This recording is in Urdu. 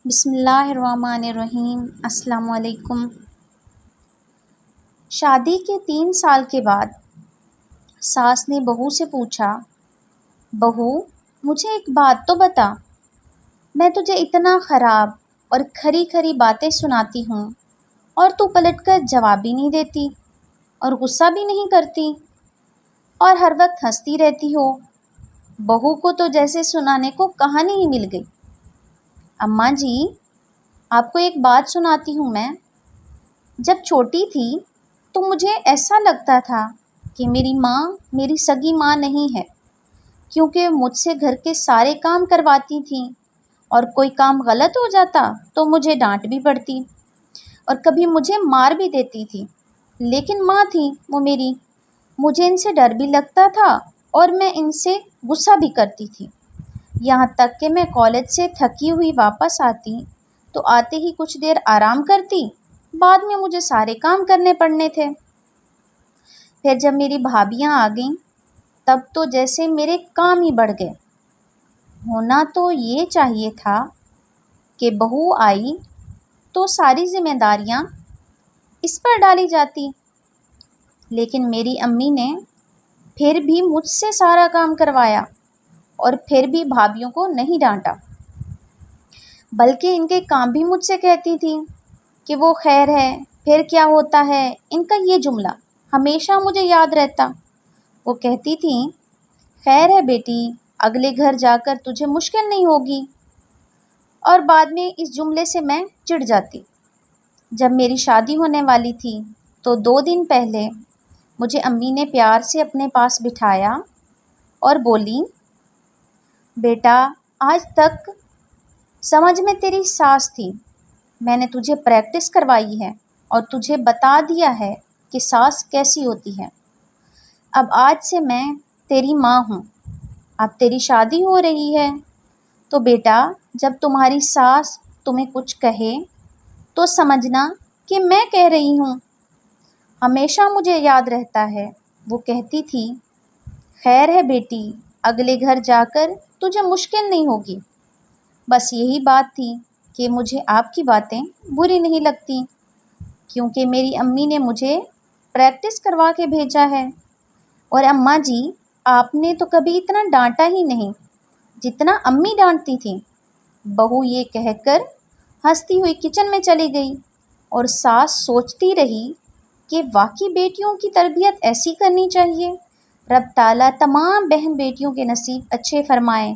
بسم اللہ الرحمن الرحیم۔ السلام علیکم۔ شادی کے 3 سال کے بعد ساس نے بہو سے پوچھا، بہو مجھے ایک بات تو بتا، میں تجھے اتنا خراب اور کھری کھری باتیں سناتی ہوں اور تو پلٹ کر جواب بھی نہیں دیتی اور غصہ بھی نہیں کرتی اور ہر وقت ہنستی رہتی ہو۔ بہو کو تو جیسے سنانے کو کہانی ہی مل گئی۔ اماں جی، آپ کو ایک بات سناتی ہوں میں۔ جب چھوٹی تھی تو مجھے ایسا لگتا تھا کہ میری ماں میری سگی ماں نہیں ہے، کیونکہ مجھ سے گھر کے سارے کام کرواتی تھیں اور کوئی کام غلط ہو جاتا تو مجھے ڈانٹ بھی پڑتی اور کبھی مجھے مار بھی دیتی تھی، لیکن ماں تھی وہ میری، مجھے ان سے ڈر بھی لگتا تھا اور میں ان سے غصہ بھی کرتی تھی۔ یہاں تک کہ میں کالج سے تھکی ہوئی واپس آتی تو آتے ہی کچھ دیر آرام کرتی، بعد میں مجھے سارے کام کرنے پڑنے تھے۔ پھر جب میری بھابیاں آ گئیں تب تو جیسے میرے کام ہی بڑھ گئے۔ ہونا تو یہ چاہیے تھا کہ بہو آئی تو ساری ذمہ داریاں اس پر ڈالی جاتی، لیکن میری امی نے پھر بھی مجھ سے سارا کام کروایا اور پھر بھی بھابیوں کو نہیں ڈانٹا، بلکہ ان کے کام بھی مجھ سے کہتی تھی کہ وہ خیر ہے پھر کیا ہوتا ہے۔ ان کا یہ جملہ ہمیشہ مجھے یاد رہتا۔ وہ کہتی تھیں، خیر ہے بیٹی، اگلے گھر جا کر تجھے مشکل نہیں ہوگی، اور بعد میں اس جملے سے میں چڑ جاتی۔ جب میری شادی ہونے والی تھی تو 2 دن پہلے مجھے امی نے پیار سے اپنے پاس بٹھایا اور بولی، بیٹا آج تک سمجھ میں تیری ساس تھی، میں نے تجھے پریکٹس کروائی ہے اور تجھے بتا دیا ہے کہ ساس کیسی ہوتی ہے۔ اب آج سے میں تیری ماں ہوں، اب تیری شادی ہو رہی ہے تو بیٹا جب تمہاری ساس تمہیں کچھ کہے تو سمجھنا کہ میں کہہ رہی ہوں۔ ہمیشہ مجھے یاد رہتا ہے، وہ کہتی تھی، خیر ہے بیٹی، اگلے گھر جا کر تجھے مشکل نہیں ہوگی۔ بس یہی بات تھی کہ مجھے آپ کی باتیں بری نہیں لگتی، کیونکہ میری امی نے مجھے پریکٹس کروا کے بھیجا ہے۔ اور اماں جی، آپ نے تو کبھی اتنا ڈانٹا ہی نہیں جتنا امی ڈانٹتی تھیں۔ بہو یہ کہہ کر ہنستی ہوئی کچن میں چلی گئی اور ساس سوچتی رہی کہ واقعی بیٹیوں کی تربیت ایسی کرنی چاہیے۔ رب تعالیٰ تمام بہن بیٹیوں کے نصیب اچھے فرمائے۔